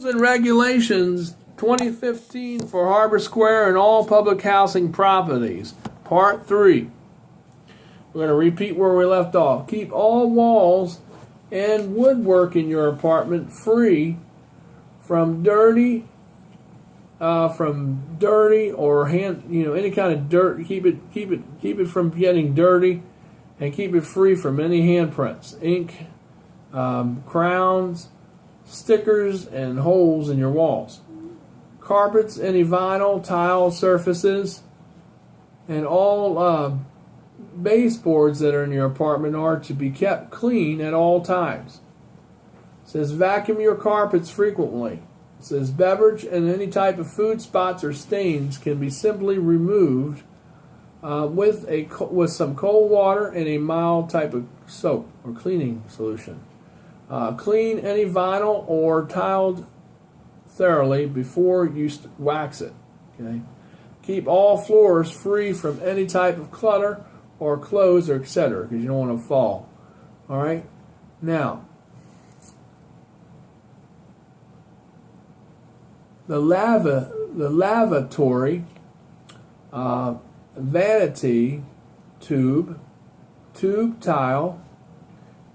And regulations 2015 for Harbor Square and all public housing properties. Part 3. We're going to repeat where we left off. Keep all walls and woodwork in your apartment free from dirty or any kind of dirt. Keep it from getting dirty, and keep it free from any handprints, ink, crowns, stickers, and holes in your walls. Carpets, any vinyl, tile surfaces, and all baseboards that are in your apartment are to be kept clean at all times. It says vacuum your carpets frequently. It says beverage and any type of food spots or stains can be simply removed with some cold water and a mild type of soap or cleaning solution. Clean any vinyl or tiled thoroughly before you wax it. Okay. Keep all floors free from any type of clutter or clothes or etc. because you don't want to fall. All right. Now, the lavatory, vanity, tube tile,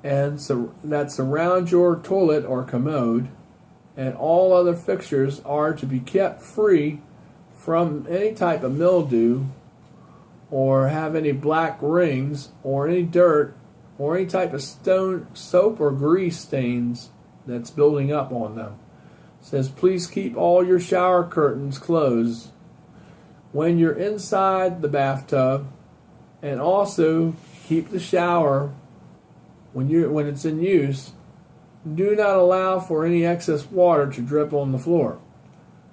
and that surround your toilet or commode, and all other fixtures are to be kept free from any type of mildew or have any black rings or any dirt or any type of stone, soap, or grease stains that's building up on them. It says please keep all your shower curtains closed when you're inside the bathtub, and also keep the shower when it's in use. Do not allow for any excess water to drip on the floor,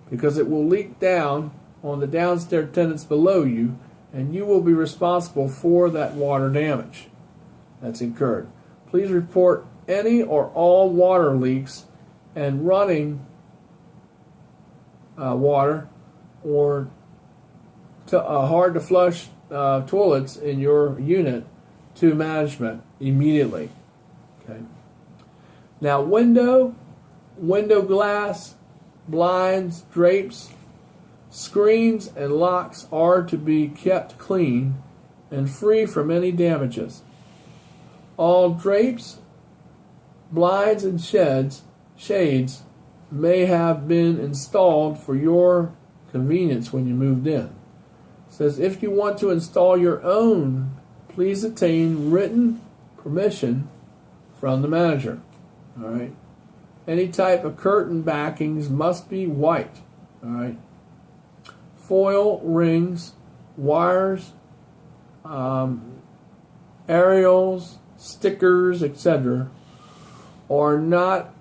because it will leak down on the downstairs tenants below you, and you will be responsible for that water damage that's incurred. Please report any or all water leaks and running water or hard to flush toilets in your unit to management immediately. Okay. Now, window glass, blinds, drapes, screens, and locks are to be kept clean and free from any damages. All drapes, blinds, and shades may have been installed for your convenience when you moved in. It says if you want to install your own, please obtain written permission from the manager. All right. Any type of curtain backings must be white. All right. Foil rings, wires, aerials, stickers, etc. are not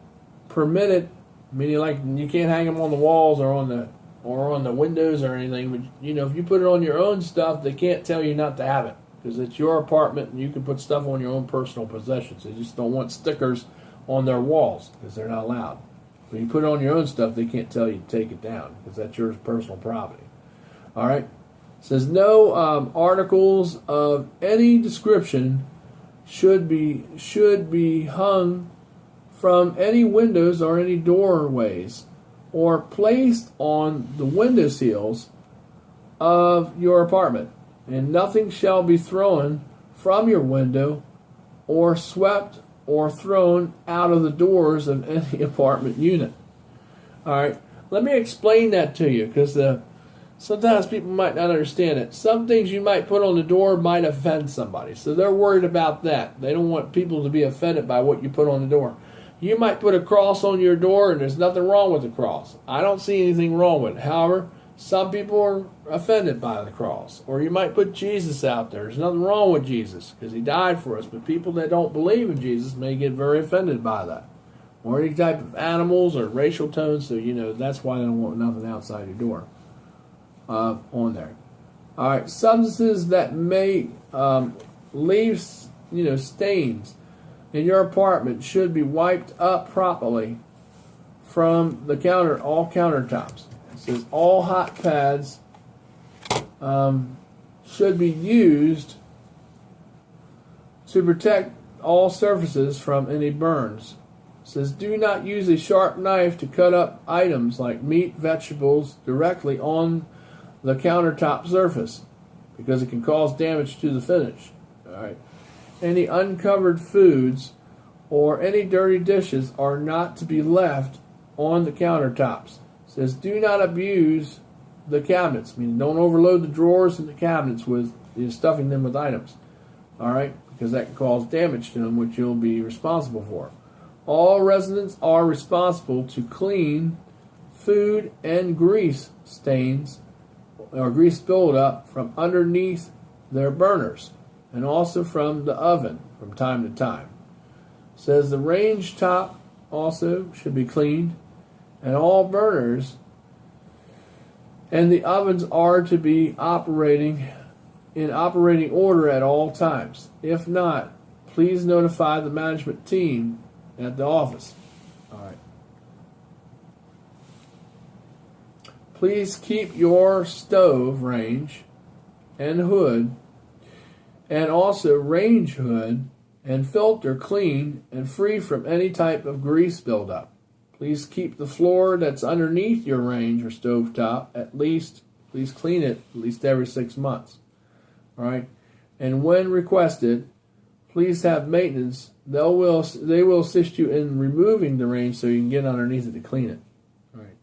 permitted. Meaning, like, you can't hang them on the walls or on the windows or anything. But if you put it on your own stuff, they can't tell you not to have it, because it's your apartment and you can put stuff on your own personal possessions. They just don't want stickers on their walls because they're not allowed. When you put it on your own stuff, they can't tell you to take it down because that's your personal property. All right. It says no articles of any description should be hung from any windows or any doorways or placed on the window sills of your apartment, and nothing shall be thrown from your window or swept or thrown out of the doors of any apartment unit. All right, let me explain that to you, because sometimes people might not understand it. Some things you might put on the door might offend somebody, so they're worried about that. They don't want people to be offended by what you put on the door. You might put a cross on your door, and there's nothing wrong with the cross. I don't see anything wrong with it. However, some people are offended by the cross. Or you might put Jesus out there. There's nothing wrong with Jesus because he died for us. But people that don't believe in Jesus may get very offended by that. Or any type of animals or racial tones. So, that's why they don't want nothing outside your door on there. All right. Substances that may leave, stains in your apartment should be wiped up properly from all countertops. It says all hot pads should be used to protect all surfaces from any burns. says, do not use a sharp knife to cut up items like meat, vegetables directly on the countertop surface because it can cause damage to the finish. All right. Any uncovered foods or any dirty dishes are not to be left on the countertops. It says, do not abuse the cabinets, meaning don't overload the drawers and the cabinets with stuffing them with items. All right, because that can cause damage to them, which you'll be responsible for. All residents are responsible to clean food and grease stains or grease buildup from underneath their burners and also from the oven from time to time. It says the range top also should be cleaned, and all burners and the ovens are to be operating in operating order at all times. If not, please notify the management team at the office. All right. Please keep your stove range and hood and also range hood and filter clean and free from any type of grease buildup. Please keep the floor that's underneath your range or stove top please clean it at least every 6 months. All right. And when requested, please have maintenance. They will assist you in removing the range so you can get underneath it to clean it. All right.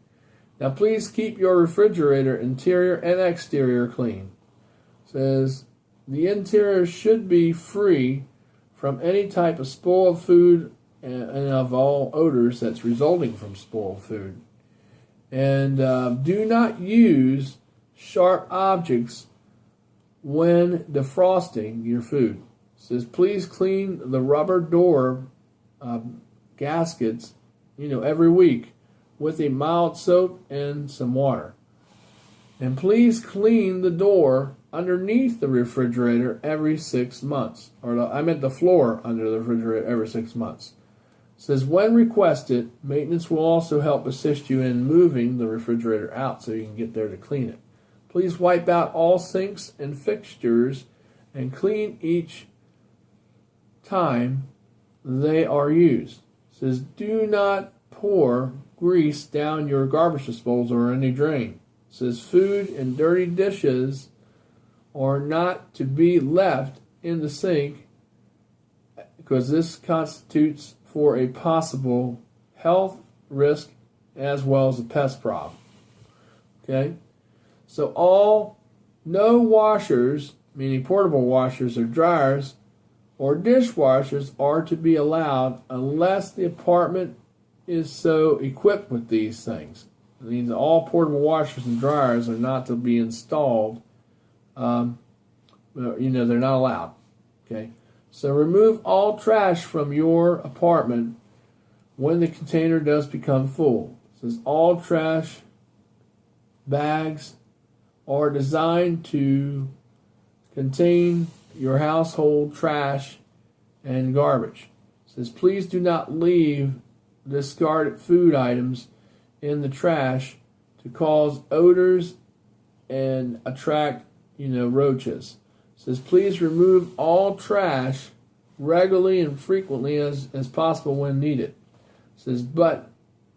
Now please keep your refrigerator interior and exterior clean. It says the interior should be free from any type of spoiled food and of all odors that's resulting from spoiled food. And do not use sharp objects when defrosting your food. It says please clean the rubber door gaskets every week with a mild soap and some water. And please clean the door underneath the refrigerator every 6 months. I meant the floor under the refrigerator every 6 months. It says when requested, maintenance will also help assist you in moving the refrigerator out so you can get there to clean it. Please wipe out all sinks and fixtures and clean each time they are used. It says do not pour grease down your garbage disposal or any drain. It says food and dirty dishes are not to be left in the sink because this constitutes for a possible health risk as well as a pest problem. Okay? So no washers, meaning portable washers or dryers, or dishwashers are to be allowed unless the apartment is so equipped with these things. It means all portable washers and dryers are not to be installed. They're not allowed. Okay? So remove all trash from your apartment when the container does become full. It says all trash bags are designed to contain your household trash and garbage. It says please do not leave discarded food items in the trash to cause odors and attract roaches. It says please remove all trash regularly and frequently as possible when needed. It says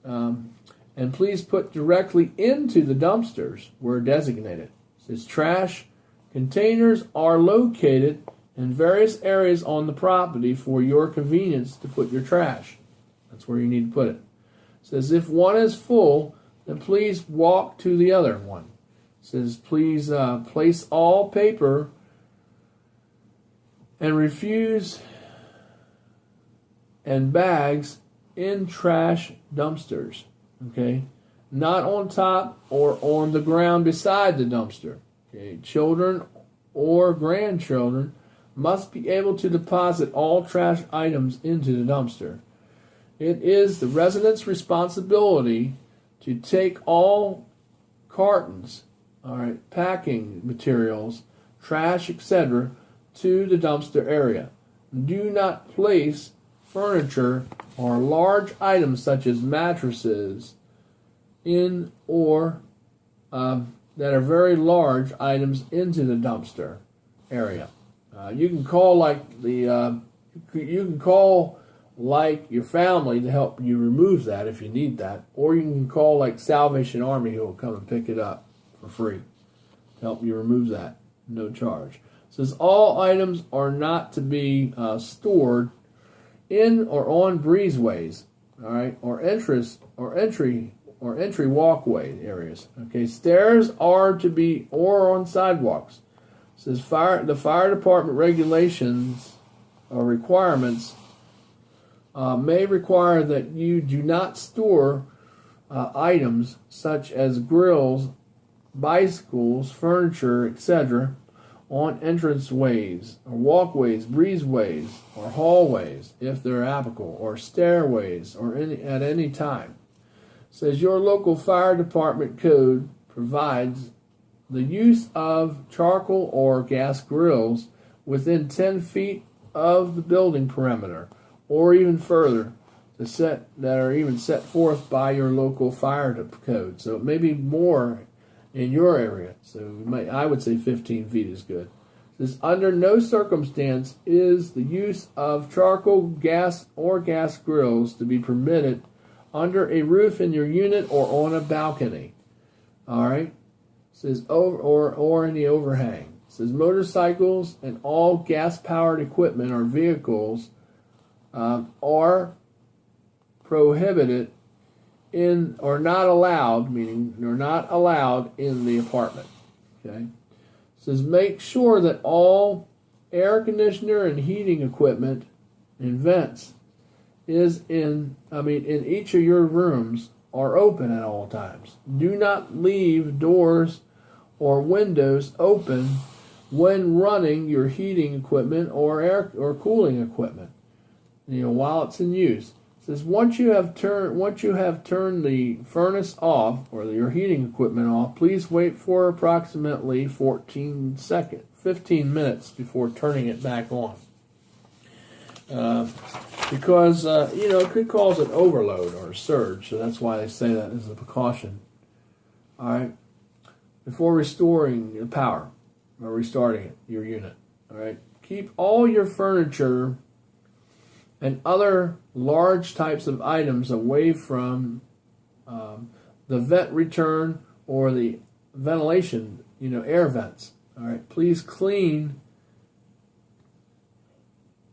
and please put directly into the dumpsters where designated. It says trash containers are located in various areas on the property for your convenience to put your trash. That's where you need to put it. It says if one is full, then please walk to the other one. It says please place all paper and refuse and bags in trash dumpsters. Okay? Not on top or on the ground beside the dumpster. Okay? Children or grandchildren must be able to deposit all trash items into the dumpster. It is the resident's responsibility to take all cartons, packing materials, trash, etc., to the dumpster area. Do not place furniture or large items such as mattresses in or that are very large items into the dumpster area. You can call like your family to help you remove that if you need that, or you can call like Salvation Army who will come and pick it up for free to help you remove that, no charge. It says all items are not to be stored in or on breezeways, all right, or entry walkway areas. Okay, stairs are to be or on sidewalks. It says the fire department regulations or requirements may require that you do not store items such as grills, bicycles, furniture, etc. on entranceways or walkways, breezeways, or hallways, if they're applicable, or stairways, or at any time. It says your local fire department code provides the use of charcoal or gas grills within 10 feet of the building perimeter, or even further, that are even set forth by your local fire code. So it may be more in your area. So I would say 15 feet is good. It says under no circumstance is the use of charcoal, gas, or gas grills to be permitted under a roof in your unit or on a balcony. All right. It says or in the overhang. It says motorcycles and all gas-powered equipment or vehicles are prohibited in or not allowed, meaning they're not allowed in the apartment. Okay. It says make sure that all air conditioner and heating equipment and vents in each of your rooms are open at all times. Do not leave doors or windows open when running your heating equipment or air or cooling equipment, while it's in use. It says once you have turned the furnace off or your heating equipment off, please wait for approximately 15 minutes before turning it back on. Because it could cause an overload or a surge, so that's why they say that as a precaution. All right, before restoring the power or restarting your unit. All right, keep all your furniture and other large types of items away from the vent return or the ventilation, air vents. All right, please clean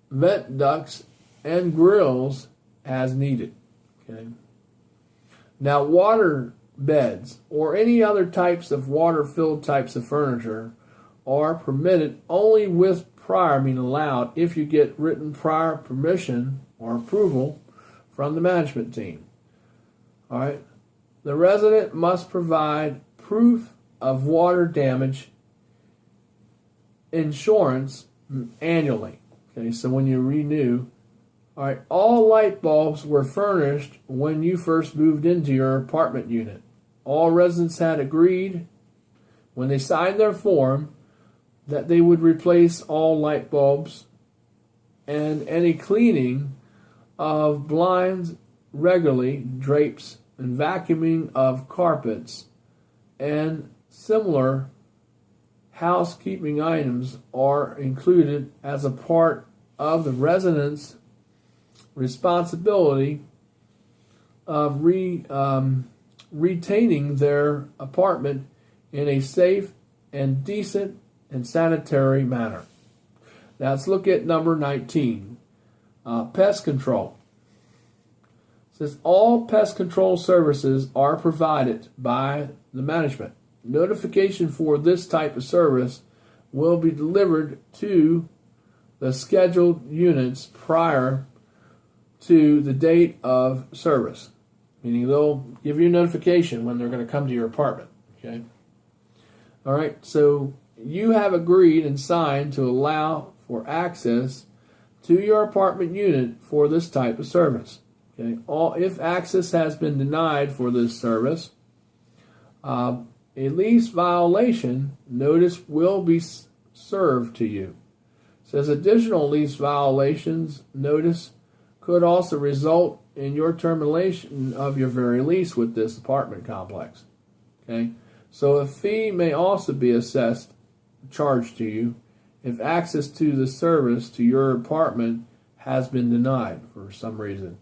vent ducts and grills as needed. Okay. Now, water beds or any other types of water-filled types of furniture are permitted only with prior, meaning allowed, if you get written prior permission or approval from the management team. All right. The resident must provide proof of water damage insurance annually. Okay, so when you renew, all right, all light bulbs were furnished when you first moved into your apartment unit. All residents had agreed when they signed their form that they would replace all light bulbs and any cleaning of blinds regularly, drapes, and vacuuming of carpets and similar housekeeping items are included as a part of the resident's responsibility of retaining their apartment in a safe and decent and sanitary manner. Now let's look at number 19, pest control. It says all pest control services are provided by the management. Notification for this type of service will be delivered to the scheduled units prior to the date of service, meaning they'll give you a notification when they're going to come to your apartment. Okay. All right. So you have agreed and signed to allow for access to your apartment unit for this type of service. Okay. If access has been denied for this service, a lease violation notice will be served to you. It says additional lease violations notice could also result in your termination of your very lease with this apartment complex. Okay, so a fee may also be charged to you if access to the service to your apartment has been denied for some reason.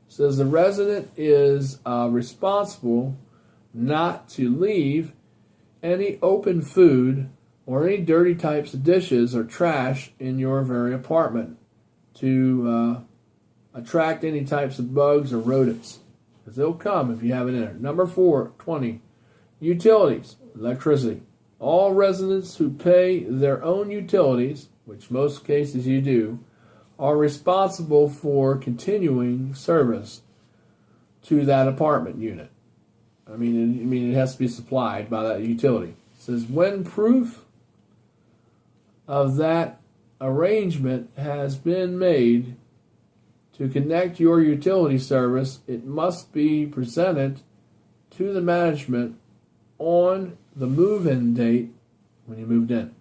It says the resident is responsible not to leave any open food or any dirty types of dishes or trash in your very apartment to attract any types of bugs or rodents, because they'll come if you have it in there. Number 20, utilities, electricity. All residents who pay their own utilities, which most cases you do, are responsible for continuing service to that apartment unit. I mean, it has to be supplied by that utility. It says when proof of that arrangement has been made to connect your utility service, it must be presented to the management on the move-in date when you moved in.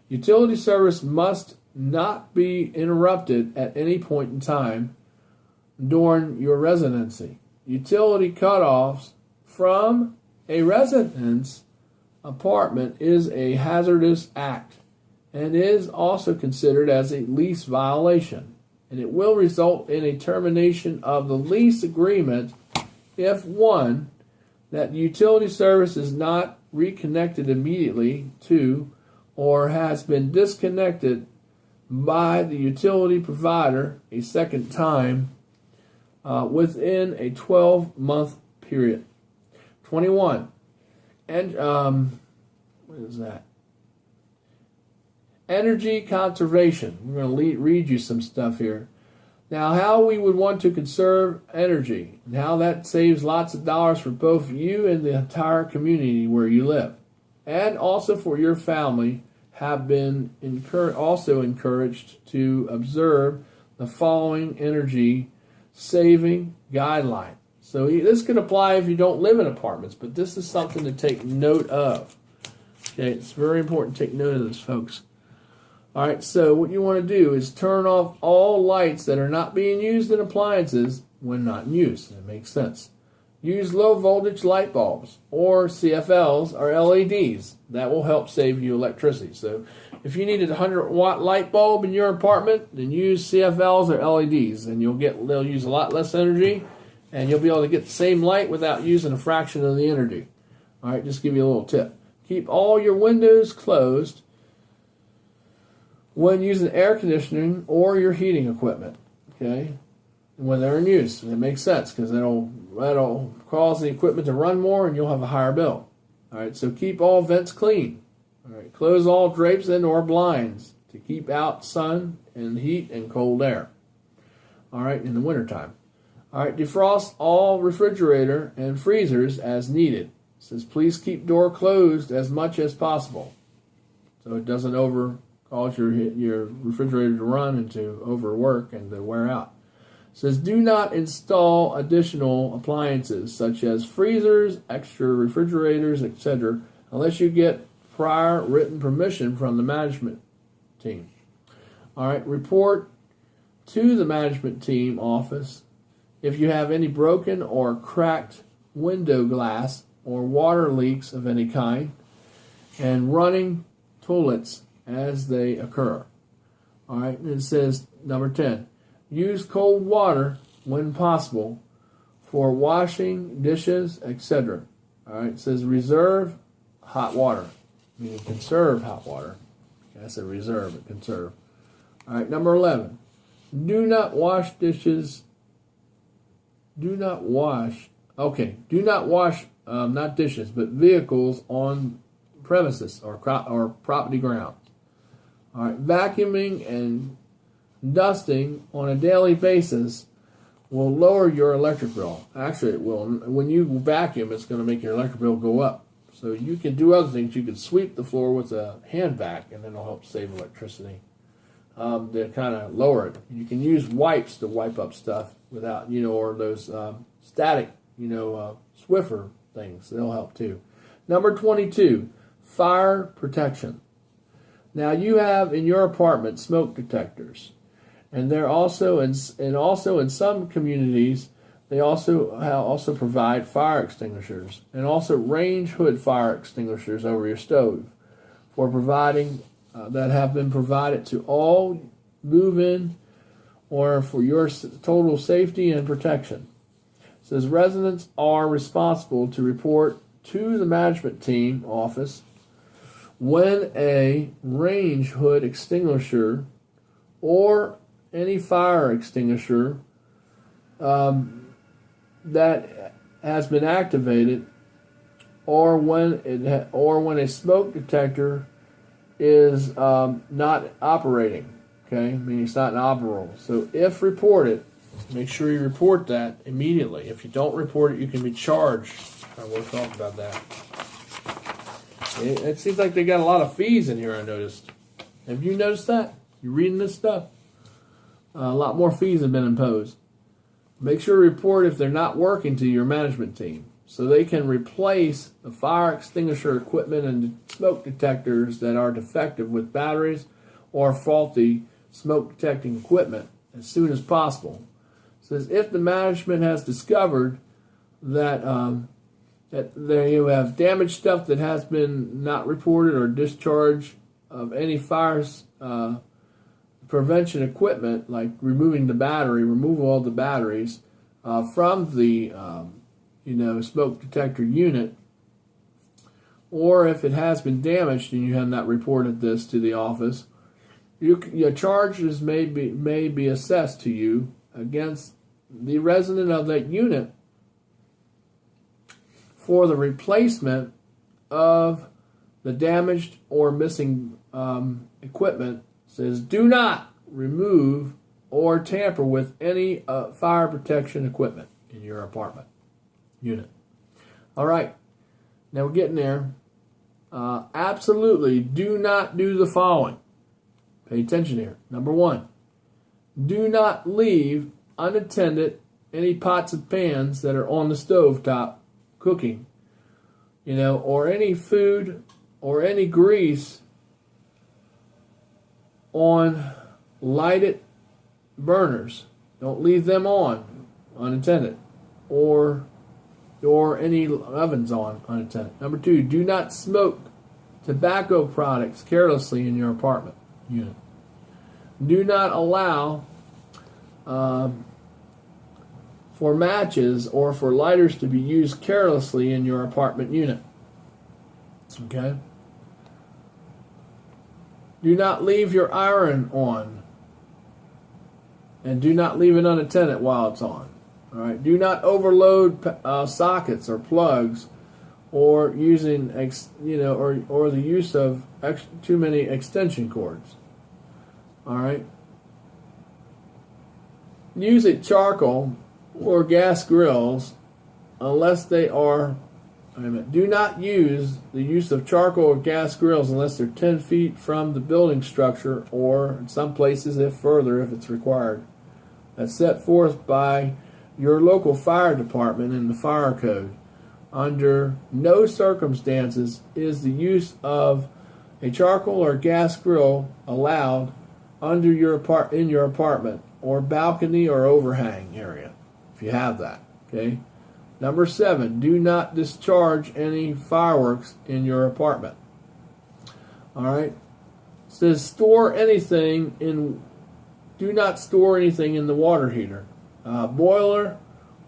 Utility service must not be interrupted at any point in time during your residency. Utility cutoffs from a residence apartment is a hazardous act and is also considered as a lease violation, and it will result in a termination of the lease agreement if, one, that utility service is not reconnected immediately to or has been disconnected by the utility provider a second time within a 12-month period. 21. And what is that? Energy conservation. We're going to read you some stuff here. Now, how we would want to conserve energy and how that saves lots of dollars for both you and the entire community where you live, and also for your family, have been also encouraged to observe the following energy saving guideline. So this could apply if you don't live in apartments, but this is something to take note of. Okay, it's very important to take note of this, folks. All right, so what you want to do is turn off all lights that are not being used in appliances when not in use. That makes sense. Use low voltage light bulbs or CFLs or LEDs. That will help save you electricity. So if you needed a 100-watt light bulb in your apartment, then use CFLs or LEDs, and they'll use a lot less energy, and you'll be able to get the same light without using a fraction of the energy. All right, just give you a little tip. Keep all your windows closed when using air conditioning or your heating equipment, okay, when they're in use. It makes sense because that'll cause the equipment to run more and you'll have a higher bill. All right, so keep all vents clean. All right, close all drapes and or blinds to keep out sun and heat and cold air. All right, in the wintertime. All right, defrost all refrigerator and freezers as needed. It says please keep door closed as much as possible so it doesn't cause your refrigerator to run and to overwork and to wear out. It says do not install additional appliances such as freezers, extra refrigerators, etc. unless you get prior written permission from the management team. All right, report to the management team office if you have any broken or cracked window glass or water leaks of any kind and running toilets as they occur. All right, and it says, number 10, use cold water when possible for washing dishes, etc. All right, it says reserve hot water, meaning conserve hot water. Okay, I said reserve, but conserve. All right, number 11, do not wash, not dishes, but vehicles on premises or property grounds. All right, vacuuming and dusting on a daily basis will lower your electric bill. Actually, it will. When you vacuum, it's going to make your electric bill go up. So you can do other things. You can sweep the floor with a hand vac, and then it'll help save electricity. To kind of lower it. You can use wipes to wipe up stuff without, or those static, Swiffer things. They'll help too. Number 22, fire protection. Now you have in your apartment smoke detectors, and they're also in some communities they also provide fire extinguishers and also range hood fire extinguishers over your stove for providing that have been provided to all move-in or for your total safety and protection. It says residents are responsible to report to the management team office when a range hood extinguisher or any fire extinguisher that has been activated, or when a smoke detector is not operating. Okay, meaning it's not operable. So if reported, make sure you report that immediately. If you don't report it, you can be charged. We'll talk about that. It seems like they got a lot of fees in here, I noticed. Have you noticed that? You reading this stuff? A lot more fees have been imposed. Make sure to report if they're not working to your management team, so they can replace the fire extinguisher equipment and smoke detectors that are defective with batteries or faulty smoke detecting equipment as soon as possible. It says if the management has discovered that you have damaged stuff that has been not reported, or discharge of any fire prevention equipment, like removing the battery, remove all the batteries from the smoke detector unit, or if it has been damaged and you have not reported this to the office, your charges may be assessed to you against the resident of that unit for the replacement of the damaged or missing equipment. It says do not remove or tamper with any fire protection equipment in your apartment unit. All right, now we're getting there. Absolutely do not do the following. Pay attention here. Number 1, do not leave unattended any pots and pans that are on the stove top cooking, or any food or any grease on lighted burners. Don't leave them on unattended, or any ovens on unattended. Number 2, do not smoke tobacco products carelessly in your apartment unit. Do not allow for matches or for lighters to be used carelessly in your apartment unit. Okay? Do not leave your iron on, and do not leave it unattended while it's on. All right? Do not overload sockets or plugs, or using or the use of too many extension cords. All right? Use a charcoal or gas grills unless they are. Do not use the use of charcoal or gas grills unless they're 10 feet from the building structure, or in some places if it's required. That's set forth by your local fire department in the fire code. Under no circumstances is the use of a charcoal or gas grill allowed in your apartment or balcony or overhang area, if you have that. Okay. Number 7, do not discharge any fireworks in your apartment. All right. It says do not store anything in the water heater, boiler,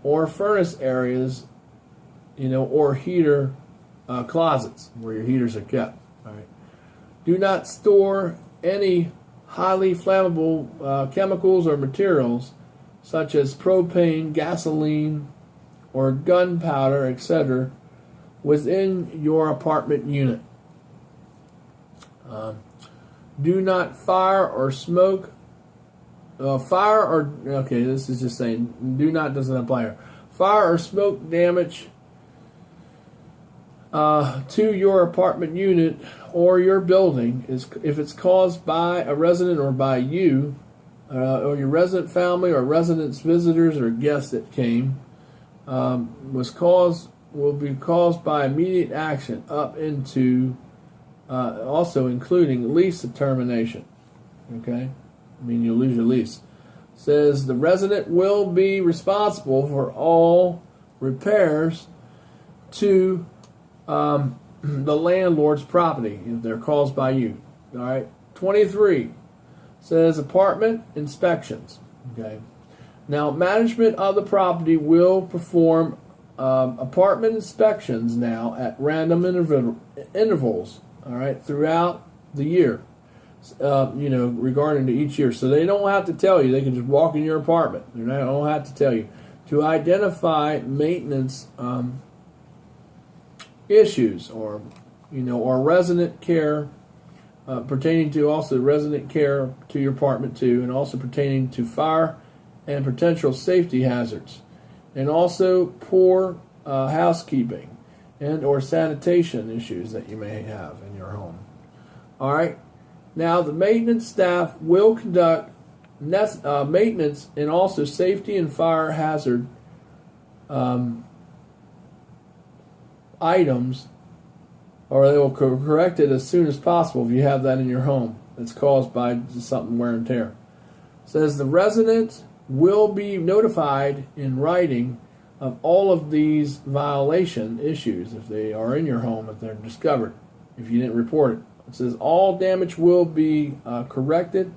or furnace areas, or heater closets where your heaters are kept. All right. Do not store any highly flammable chemicals or materials such as propane, gasoline, or gunpowder, etc., within your apartment unit. Do not fire or smoke. This is just saying, do not doesn't apply here. Fire or smoke damage to your apartment unit or your building if it's caused by a resident or by you, or your resident family or residents, visitors, or guests that came, will be caused by immediate action up into also including lease termination. Okay, you'll lose your lease. It says the resident will be responsible for all repairs to the landlord's property if they're caused by you. All right. 23 says apartment inspections. Okay. Now, management of the property will perform apartment inspections now at random intervals. All right, throughout the year. Regarding to each year, so they don't have to tell you. They can just walk in your apartment. They don't have to tell you to identify maintenance issues or resident care pertaining to also resident care to your apartment too, and also pertaining to fire and potential safety hazards, and also poor housekeeping and or sanitation issues that you may have in your home. All right. Now, the maintenance staff will conduct maintenance and also safety and fire hazard items, or they will correct it as soon as possible if you have that in your home that's caused by something wear and tear. It says the resident will be notified in writing of all of these violation issues if they are in your home, if they're discovered, if you didn't report it. It says all damage will be corrected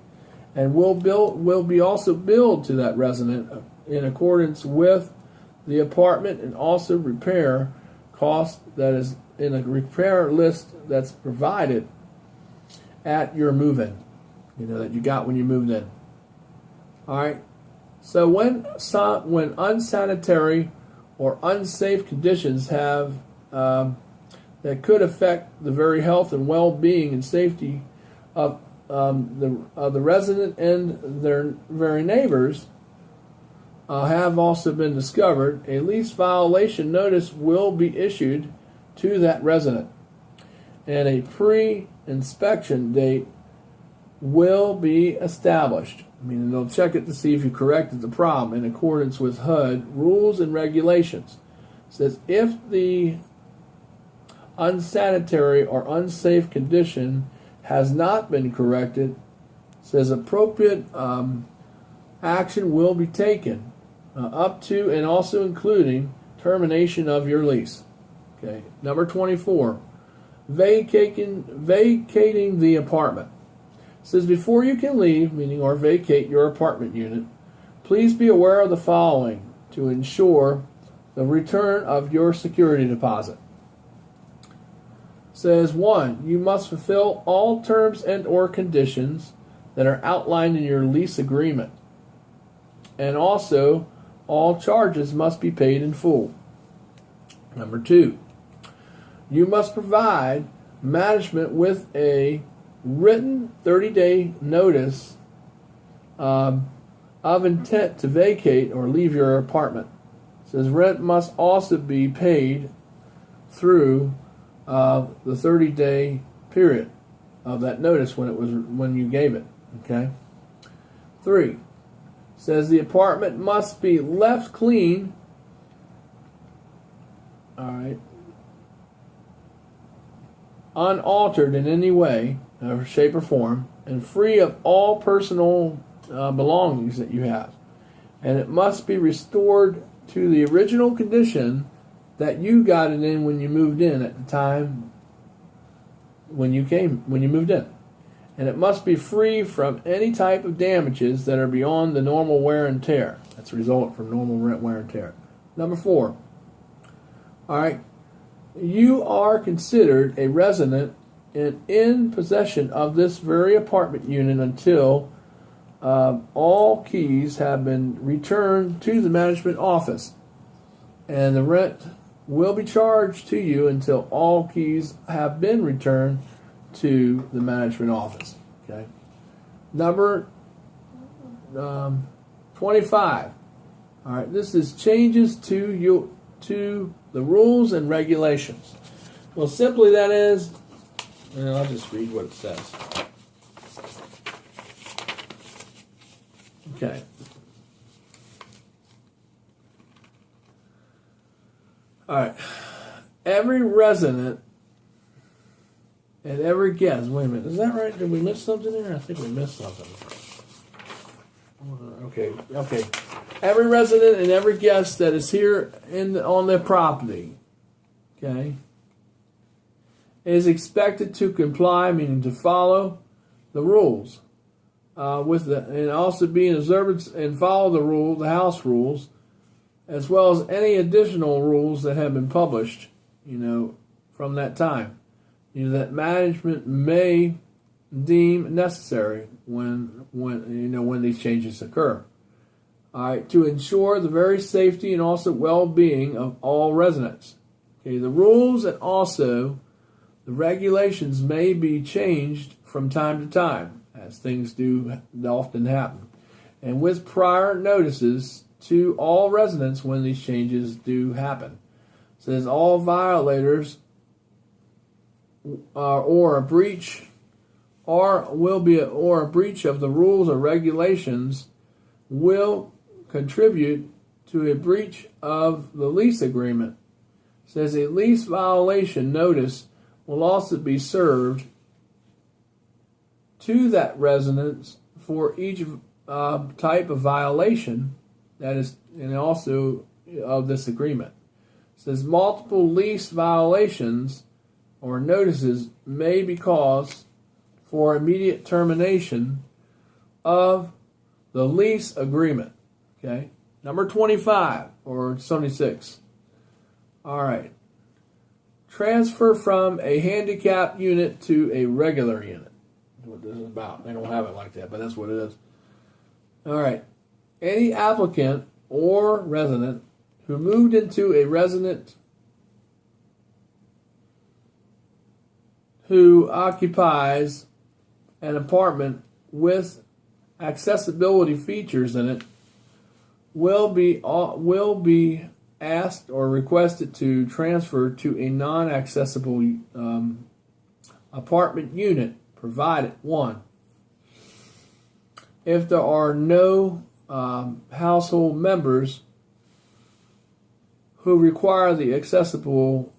and will be also billed to that resident in accordance with the apartment, and also repair cost that is in a repair list that's provided at your move-in, that you got when you moved in. All right. So when unsanitary or unsafe conditions have that could affect the very health and well-being and safety of the resident and their very neighbors have also been discovered, a lease violation notice will be issued to that resident, and a pre-inspection date will be established. Meaning they'll check it to see if you corrected the problem in accordance with HUD rules and regulations. It says if the unsanitary or unsafe condition has not been corrected, says appropriate action will be taken up to and also including termination of your lease. Okay. Number 24, vacating the apartment. It says before you can leave, meaning or vacate your apartment unit, please be aware of the following to ensure the return of your security deposit. It says 1, you must fulfill all terms and or conditions that are outlined in your lease agreement, and also all charges must be paid in full. Number 2, you must provide management with a written 30-day notice of intent to vacate or leave your apartment. It says rent must also be paid through the 30-day period of that notice when you gave it. Okay. 3, says the apartment must be left clean. All right. Unaltered in any way, or shape or form, and free of all personal belongings that you have, and it must be restored to the original condition that you got it in when you moved in at the time when you moved in, and it must be free from any type of damages that are beyond the normal wear and tear. That's a result from normal rent wear and tear. Number 4. All right. You are considered a resident and in possession of this very apartment unit until all keys have been returned to the management office, and the rent will be charged to you until all keys have been returned to the management office. Okay. Number 25. All right. This is changes to the rules and regulations. Well, simply that is, and I'll just read what it says. Okay. All right. Every resident and every guest. Wait a minute. Is that right? Did we miss something there? I think we missed something. Okay. Every resident and every guest that is here on their property, okay, is expected to comply, meaning to follow the rules and also be in observance and follow the house rules, as well as any additional rules that have been published, from that time, that management may deem necessary when these changes occur. All right, to ensure the very safety and also well-being of all residents. Okay, the rules and also the regulations may be changed from time to time, as things do often happen, and with prior notices to all residents when these changes do happen. It says all violators or a breach of the rules or regulations will contribute to a breach of the lease agreement. It says a lease violation notice will also be served to that residence for each type of violation that is, and also of this agreement. It says multiple lease violations or notices may be cause for immediate termination of the lease agreement. Okay, number 25 or 76. All right. Transfer from a handicapped unit to a regular unit. That's what this is about. They don't have it like that, but that's what it is. All right. Any applicant or resident who moved into a resident who occupies an apartment with accessibility features in it will be asked or requested to transfer to a non-accessible apartment unit, provided 1. If there are no household members who require the accessible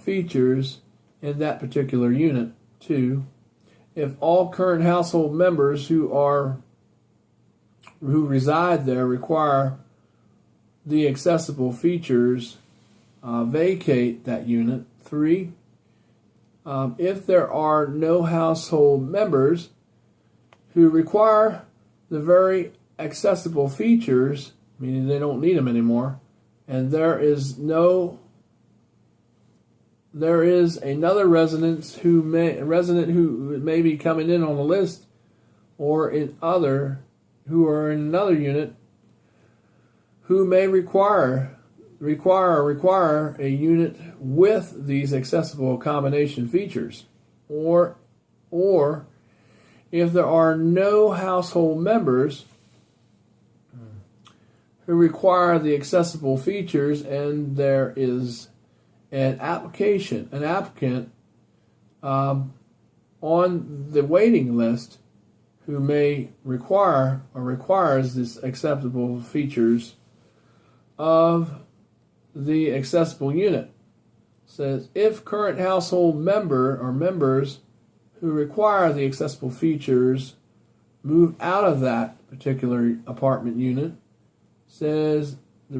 features in that particular unit. 2. If all current household members who reside there require the accessible features, vacate that unit. 3. If there are no household members who require the very accessible features, meaning they don't need them anymore, and there is another resident who may be coming in on the list, or who are in another unit who may require a unit with these accessible accommodation features, or if there are no household members who require the accessible features and there is an applicant on the waiting list who may require or requires this acceptable features of the accessible unit. It says if current household member or members who require the accessible features move out of that particular apartment unit, says